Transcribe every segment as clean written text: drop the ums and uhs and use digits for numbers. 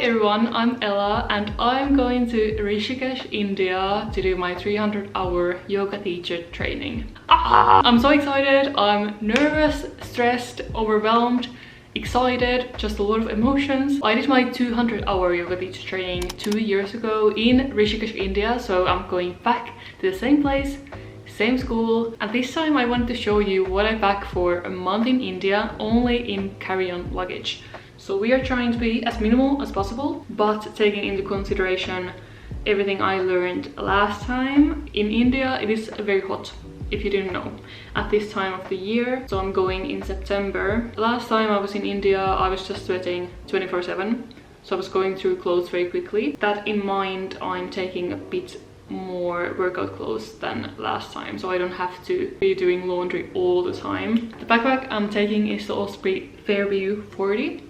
everyone, I'm Ella and I'm going to Rishikesh, India to do my 300-hour yoga teacher training. I'm so excited, I'm nervous, stressed, overwhelmed, excited, just a lot of emotions. I did my 200-hour yoga teacher training 2 years ago in Rishikesh, India, so I'm going back to the same place, same school, and this time I wanted to show you what I packed for a month in India only in carry-on luggage. So we are trying to be as minimal as possible, but taking into consideration everything I learned last time. In India it is very hot, if you didn't know, at this time of the year. So I'm going in September. Last time I was in India I was just sweating 24/7, so I was going through clothes very quickly. That in mind, I'm taking a bit more workout clothes than last time, so I don't have to be doing laundry all the time. The backpack I'm taking is the Osprey Fairview 40,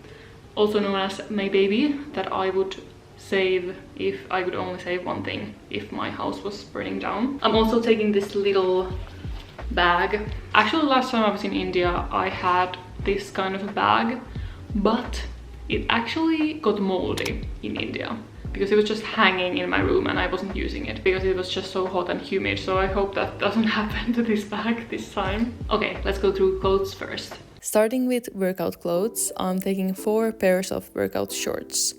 also known as my baby, that I would save if I could only save one thing if my house was burning down. I'm also taking this little bag. Actually, last time I was in India I had this kind of a bag, but it actually got moldy in India because it was just hanging in my room and I wasn't using it because it was just so hot and humid. So I hope that doesn't happen to this bag this time. Okay, let's go through clothes first. Starting with workout clothes, I'm taking 4 pairs of workout shorts.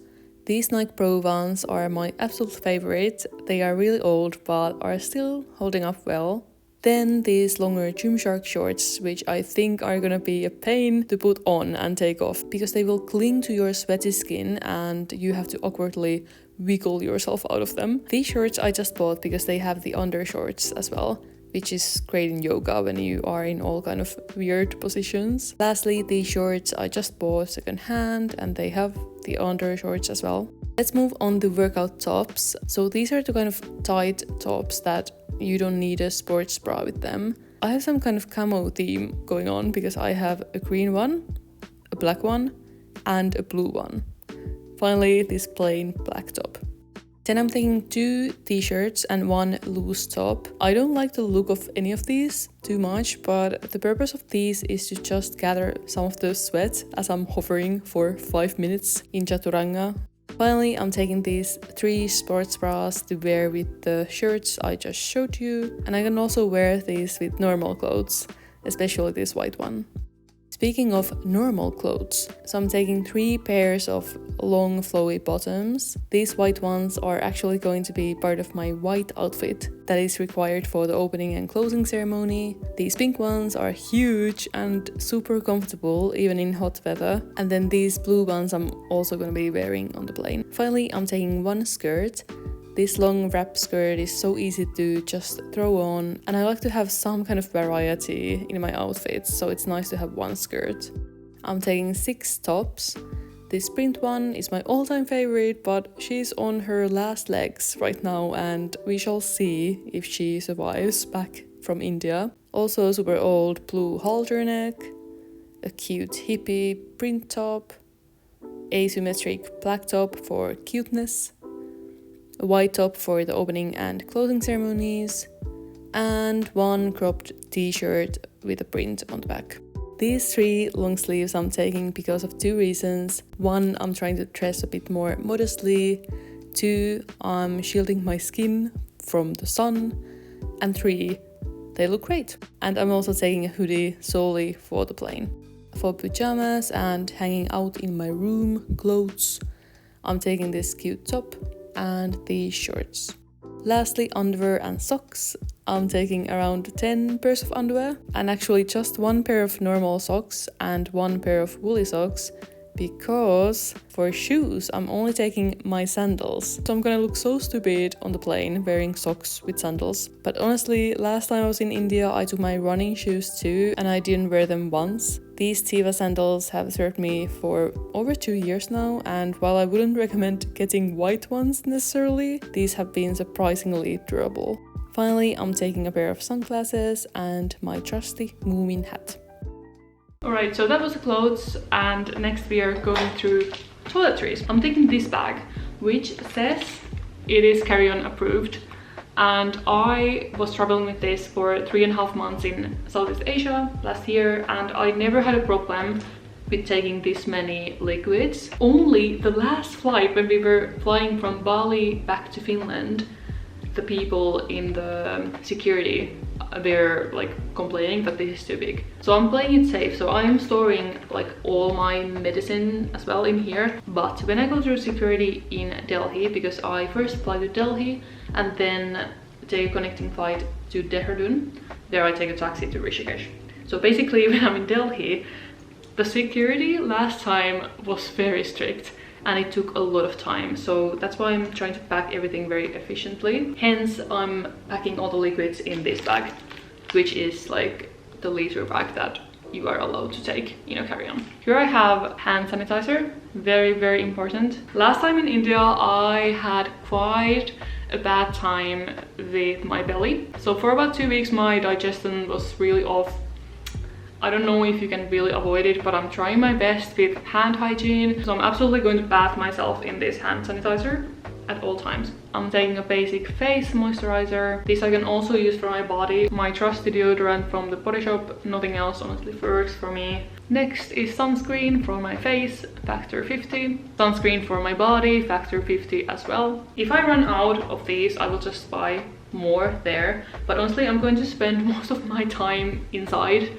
These Nike Pro ones are my absolute favorite. They are really old but are still holding up well. Then these longer Gymshark shorts, which I think are gonna be a pain to put on and take off because they will cling to your sweaty skin and you have to awkwardly wiggle yourself out of them. These shorts I just bought because they have the undershorts as well, which is great in yoga when you are in all kind of weird positions. Lastly, these shorts I just bought second hand and they have the undershorts as well. Let's move on to workout tops. So these are the kind of tight tops that you don't need a sports bra with them. I have some kind of camo theme going on because I have a green one, a black one, and a blue one. Finally, this plain black top. Then I'm taking 2 t-shirts and 1 loose top. I don't like the look of any of these too much, but the purpose of these is to just gather some of the sweat as I'm hovering for 5 minutes in Chaturanga. Finally, I'm taking these 3 sports bras to wear with the shirts I just showed you, and I can also wear these with normal clothes, especially this white one. Speaking of normal clothes, so I'm taking 3 pairs of long flowy bottoms. These white ones are actually going to be part of my white outfit that is required for the opening and closing ceremony. These pink ones are huge and super comfortable even in hot weather. And then these blue ones I'm also going to be wearing on the plane. Finally, I'm taking 1 skirt. This long wrap skirt is so easy to just throw on, and I like to have some kind of variety in my outfits, so it's nice to have 1 skirt. I'm taking 6 tops. This print one is my all-time favorite, but she's on her last legs right now and we shall see if she survives back from India. Also a super old blue halter neck, a cute hippie print top, asymmetric black top for cuteness, a white top for the opening and closing ceremonies, and 1 cropped t-shirt with a print on the back. These 3 long sleeves I'm taking because of 2 reasons. 1, I'm trying to dress a bit more modestly. 2, I'm shielding my skin from the sun. And 3, they look great. And I'm also taking a hoodie solely for the plane. For pajamas and hanging out in my room clothes, I'm taking this cute top and these shorts. Lastly, underwear and socks. I'm taking around 10 pairs of underwear and actually just 1 pair of normal socks and 1 pair of woolly socks, because for shoes I'm only taking my sandals. So I'm gonna look so stupid on the plane wearing socks with sandals. But honestly, last time I was in India I took my running shoes too and I didn't wear them once. These Tiva sandals have served me for over 2 years now, and while I wouldn't recommend getting white ones necessarily, these have been surprisingly durable. Finally, I'm taking a pair of sunglasses and my trusty Moomin hat. Alright, so that was the clothes, and next we are going through toiletries. I'm taking this bag, which says it is carry-on approved, and I was traveling with this for 3.5 months in Southeast Asia last year, and I never had a problem with taking this many liquids. Only the last flight, when we were flying from Bali back to Finland, the people in the security, they're like complaining that this is too big. So I'm playing it safe. So I am storing like all my medicine as well in here. But when I go through security in Delhi, because I first fly to Delhi and then take a connecting flight to Dehradun, there I take a taxi to Rishikesh. So basically when I'm in Delhi, the security last time was very strict and it took a lot of time. So that's why I'm trying to pack everything very efficiently. Hence, I'm packing all the liquids in this bag, which is like the liter bag that you are allowed to take in a carry-on. Here I have hand sanitizer, very, very important. Last time in India, I had quite a bad time with my belly. So for about 2 weeks, my digestion was really off. I don't know if you can really avoid it, but I'm trying my best with hand hygiene. So I'm absolutely going to bath myself in this hand sanitizer at all times. I'm taking a basic face moisturizer. This I can also use for my body. My trusty deodorant from the Body Shop. Nothing else honestly works for me. Next is sunscreen for my face, factor 50. Sunscreen for my body, factor 50 as well. If I run out of these, I will just buy more there. But honestly, I'm going to spend most of my time inside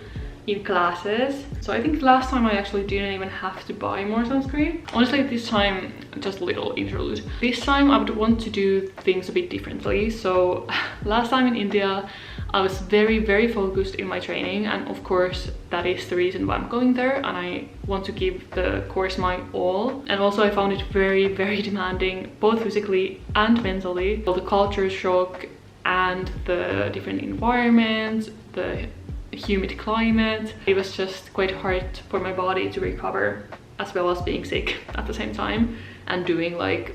in classes. So I think last time I actually didn't even have to buy more sunscreen. Honestly, this time, just a little interlude. This time I would want to do things a bit differently. So last time in India, I was very, very focused in my training. And of course, that is the reason why I'm going there. And I want to give the course my all. And also I found it very, very demanding, both physically and mentally. So the culture shock and the different environments, the humid climate, it was just quite hard for my body to recover, as well as being sick at the same time and doing like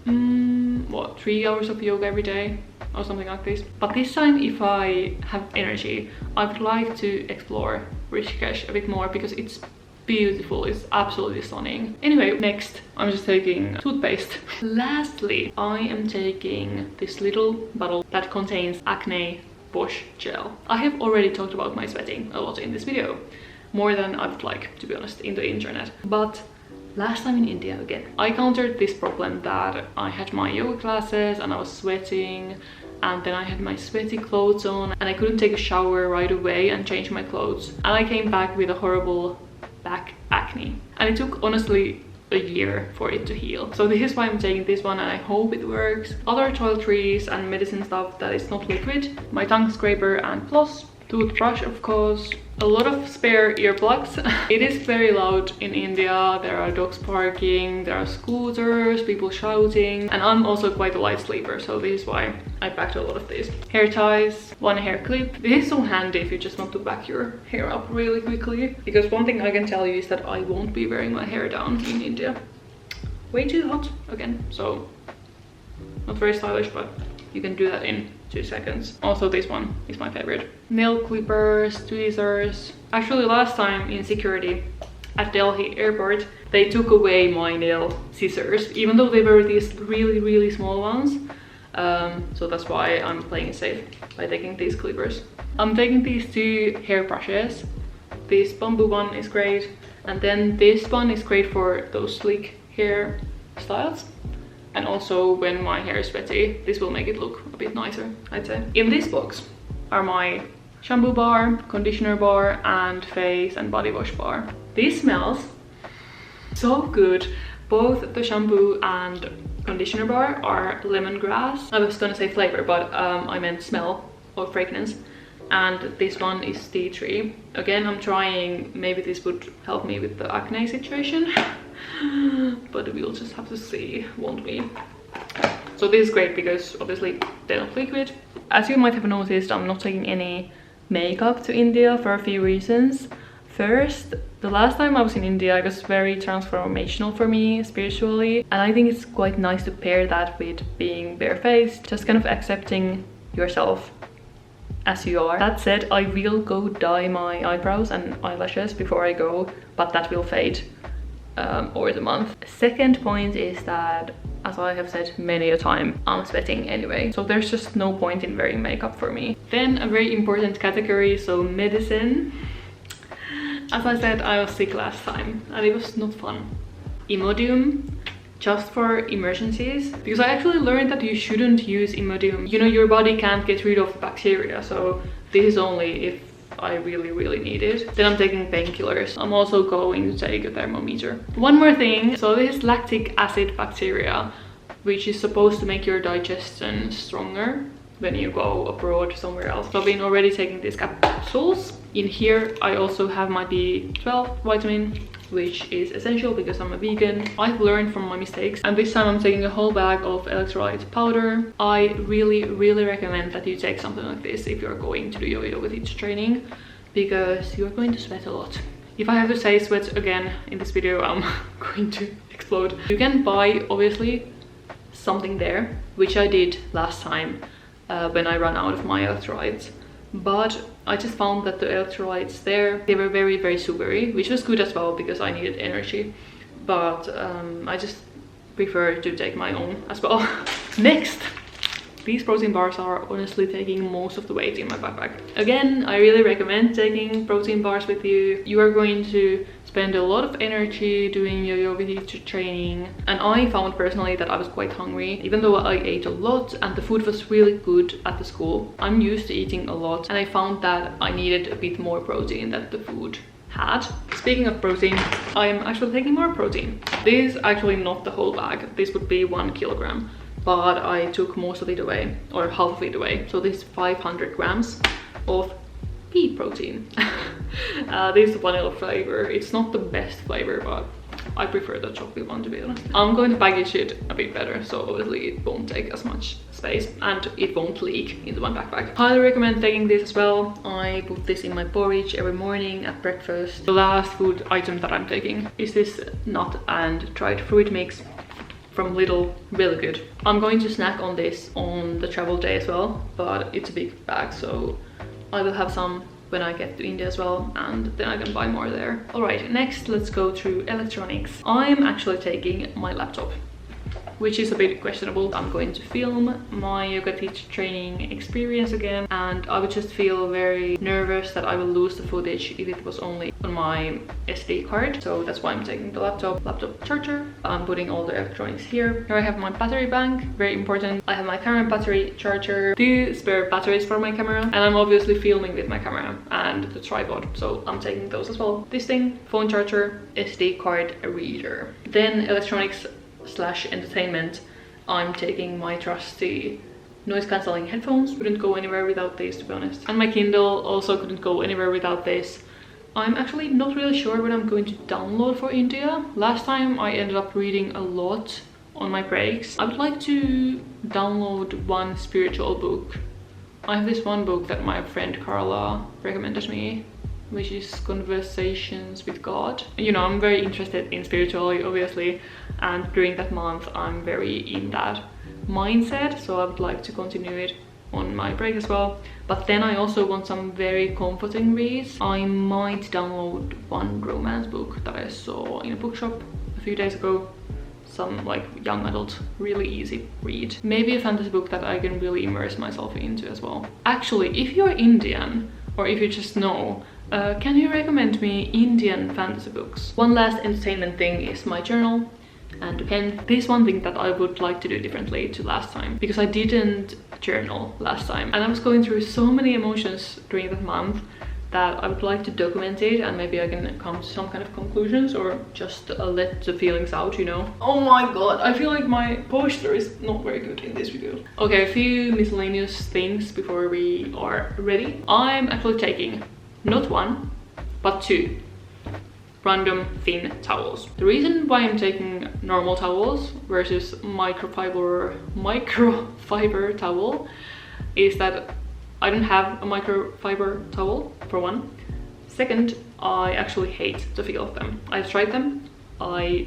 3 hours of yoga every day or something like this. But this time, if I have energy, I would like to explore Rishikesh a bit more because it's beautiful, it's absolutely stunning. Anyway, next I'm just taking toothpaste. Lastly, I am taking this little bottle that contains acne wash gel. I have already talked about my sweating a lot in this video, more than I would like, to be honest, in the internet. But last time in India again, I encountered this problem that I had my yoga classes and I was sweating, and then I had my sweaty clothes on and I couldn't take a shower right away and change my clothes, and I came back with a horrible back acne, and it took honestly a year for it to heal. So this is why I'm taking this one and I hope it works. Other toiletries and medicine stuff that is not liquid, my tongue scraper and floss, toothbrush of course, a lot of spare earplugs. It is very loud in India. There are dogs barking, there are scooters, people shouting, and I'm also quite a light sleeper, so this is why I packed a lot of these. Hair ties, one hair clip. This is so handy if you just want to back your hair up really quickly, because one thing I can tell you is that I won't be wearing my hair down in India. Way too hot again, so not very stylish, but you can do that in 2 seconds. Also, this one is my favorite. Nail clippers, tweezers. Actually, last time in security at Delhi airport, they took away my nail scissors, even though they were these really, really small ones. So that's why I'm playing it safe by taking these clippers. I'm taking these 2 hair brushes. This bamboo one is great, and then this one is great for those sleek hair styles. And also when my hair is sweaty, this will make it look a bit nicer, I'd say. In this box are my shampoo bar, conditioner bar, and face and body wash bar. This smells so good. Both the shampoo and conditioner bar are lemongrass. I was gonna say flavor, but I meant smell or fragrance. And this one is tea tree. Again, I'm trying, maybe this would help me with the acne situation. But we'll just have to see, won't we? So this is great because obviously they're not liquid. As you might have noticed, I'm not taking any makeup to India for a few reasons. First, the last time I was in India, it was very transformational for me spiritually, and I think it's quite nice to pair that with being barefaced, just kind of accepting yourself as you are. That said, I will go dye my eyebrows and eyelashes before I go, but that will fade over the month. Second point is that, as I have said many a time, I'm sweating anyway, so there's just no point in wearing makeup for me. Then a very important category, so medicine. As I said, I was sick last time and it was not fun. Imodium, just for emergencies, because I actually learned that you shouldn't use Imodium. You know, your body can't get rid of bacteria, so this is only if I really need it. Then I'm taking painkillers. I'm also going to take a thermometer. One more thing, so this is lactic acid bacteria, which is supposed to make your digestion stronger when you go abroad somewhere else. So I've been already taking these capsules. In here I also have my B12 vitamin, which is essential because I'm a vegan. I've learned from my mistakes, and this time I'm taking a whole bag of electrolyte powder. I really recommend that you take something like this if you're going to do your yoga teacher training, because you're going to sweat a lot. If I have to say sweat again in this video, I'm going to explode. You can buy obviously something there, which I did last time when I ran out of my electrolytes. But I just found that the electrolytes there, they were very sugary, which was good as well because I needed energy. But I just prefer to take my own as well. Next, these protein bars are honestly taking most of the weight in my backpack. Again, I really recommend taking protein bars with you. You are going to spend a lot of energy doing your yoga teacher training, and I found personally that I was quite hungry, even though I ate a lot and the food was really good at the school. I'm used to eating a lot, and I found that I needed a bit more protein than the food had. Speaking of protein, I'm actually taking more protein. This is actually not the whole bag. This would be 1 kilogram, but I took most of it away, or half of it away. So this is 500 grams of pea protein. This is vanilla flavor. It's not the best flavor, but I prefer the chocolate one, to be honest. I'm going to package it a bit better, so obviously it won't take as much space and it won't leak into my backpack. Highly recommend taking this as well. I put this in my porridge every morning at breakfast. The last food item that I'm taking is this nut and dried fruit mix from Lidl. Really good. I'm going to snack on this on the travel day as well, but it's a big bag, so I will have some when I get to India as well, and then I can buy more there. Alright, next let's go through electronics. I'm actually taking my laptop, which is a bit questionable. I'm going to film my yoga teacher training experience again, and I would just feel very nervous that I will lose the footage if it was only on my SD card. So that's why I'm taking the laptop charger. I'm putting all the electronics here. Here I have my battery bank, very important. I have my camera battery charger, 2 spare batteries for my camera, and I'm obviously filming with my camera and the tripod, so I'm taking those as well. This thing, phone charger, SD card reader. Then electronics / entertainment, I'm taking my trusty noise cancelling headphones. Couldn't go anywhere without these, to be honest. And my Kindle also couldn't go anywhere without this. I'm actually not really sure what I'm going to download for India. Last time I ended up reading a lot on my breaks. I would like to download one spiritual book. I have this one book that my friend Carla recommended me, which is Conversations with God. You know, I'm very interested in spirituality, obviously, and during that month I'm very in that mindset, so I would like to continue it on my break as well. But then I also want some very comforting reads. I might download one romance book that I saw in a bookshop a few days ago. Some like young adult, really easy read. Maybe a fantasy book that I can really immerse myself into as well. Actually, if you're Indian, or if you just know, can you recommend me Indian fantasy books? One last entertainment thing is my journal and a pen. This is one thing that I would like to do differently to last time, because I didn't journal last time and I was going through so many emotions during that month that I would like to document it, and maybe I can come to some kind of conclusions or just let the feelings out, you know. Oh my god, I feel like my posture is not very good in this video. Okay, a few miscellaneous things before we are ready. I'm actually taking not 1 but 2 random thin towels. The reason why I'm taking normal towels versus microfiber towel is that I don't have a microfiber towel, for one. Second, I actually hate the feel of them. I've tried them, I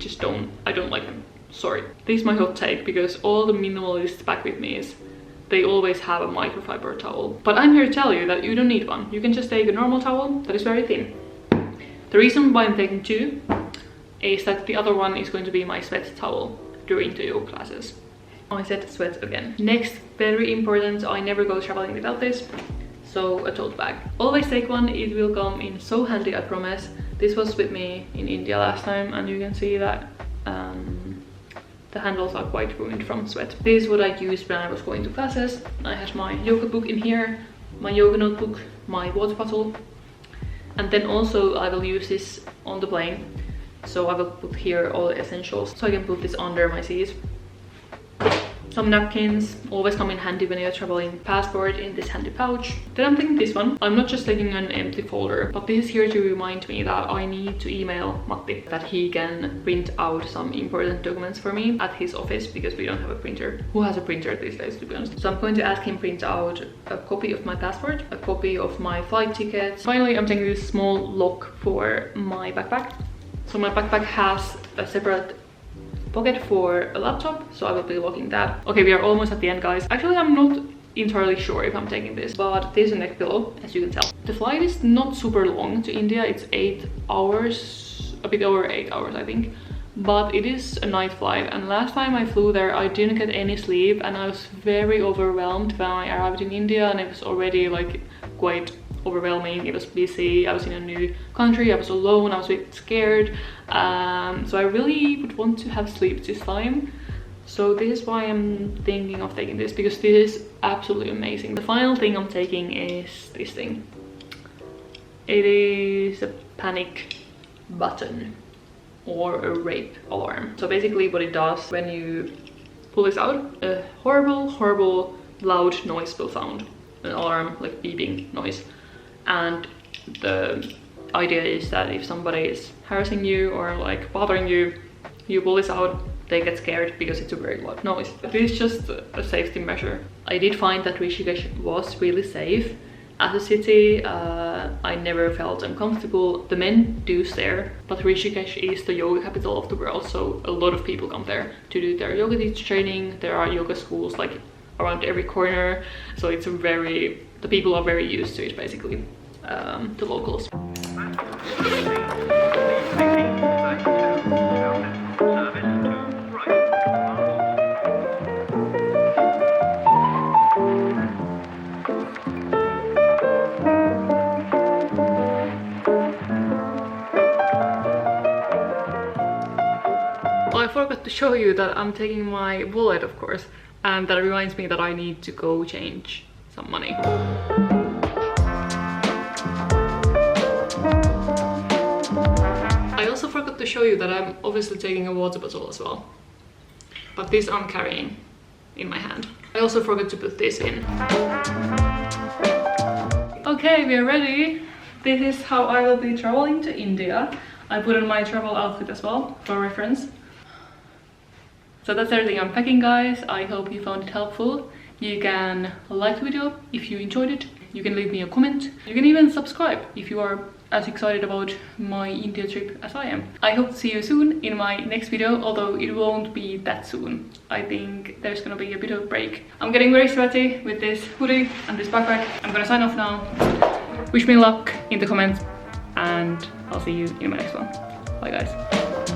don't like them. Sorry. This is my hot take, because all the minimalists back with me they always have a microfiber towel. But I'm here to tell you that you don't need one. You can just take a normal towel that is very thin. The reason why I'm taking 2 is that the other one is going to be my sweat towel during the yoga classes. I said sweat again. Next, very important, I never go traveling without this. So a tote bag. Always take one, it will come in so handy, I promise. This was with me in India last time, and you can see that the handles are quite ruined from sweat. This is what I used when I was going to classes. I had my yoga book in here, my yoga notebook, my water bottle, and then also I will use this on the plane. So I will put here all the essentials, so I can put this under my seat. Some napkins always come in handy when you're traveling. Passport in this handy pouch. Then I'm taking this one. I'm not just taking an empty folder, but this is here to remind me that I need to email Matti that he can print out some important documents for me at his office, because we don't have a printer. Who has a printer these days, to be honest? So I'm going to ask him print out a copy of my passport, a copy of my flight tickets. Finally, I'm taking this small lock for my backpack. So my backpack has a separate pocket for a laptop, so I will be locking that. Okay, we are almost at the end, guys. Actually, I'm not entirely sure if I'm taking this, but there's a neck pillow, as you can tell. The flight is not super long to India. It's 8 hours, a bit over 8 hours, I think. But it is a night flight, and last time I flew there, I didn't get any sleep, and I was very overwhelmed when I arrived in India, and it was already like quite overwhelming. It was busy, I was in a new country, I was alone, I was a bit scared, so I really would want to have sleep this time. So this is why I'm thinking of taking this, because this is absolutely amazing. The final thing I'm taking is this thing. It is a panic button or a rape alarm. So basically what it does, when you pull this out, a horrible loud noise will sound, an alarm, like beeping noise. And the idea is that if somebody is harassing you or like bothering you, you pull this out, they get scared because it's a very loud noise. But it is just a safety measure. I did find that Rishikesh was really safe as a city. I never felt uncomfortable. The men do stare, but Rishikesh is the yoga capital of the world, so a lot of people come there to do their yoga teacher training. There are yoga schools like around every corner, so it's the people are very used to it, basically, the locals. I forgot to show you that I'm taking my wallet, of course, and that reminds me that I need to go change some money. I also forgot to show you that I'm obviously taking a water bottle as well, but this I'm carrying in my hand. I also forgot to put this in. Okay, we are ready. This is how I will be traveling to India. I put on my travel outfit as well for reference. So that's everything I'm packing, guys. I hope you found it helpful. You can like the video if you enjoyed it. You can leave me a comment. You can even subscribe if you are as excited about my India trip as I am. I hope to see you soon in my next video, although it won't be that soon. I think there's gonna be a bit of a break. I'm getting very sweaty with this hoodie and this backpack. I'm gonna sign off now. Wish me luck in the comments, and I'll see you in my next one. Bye, guys.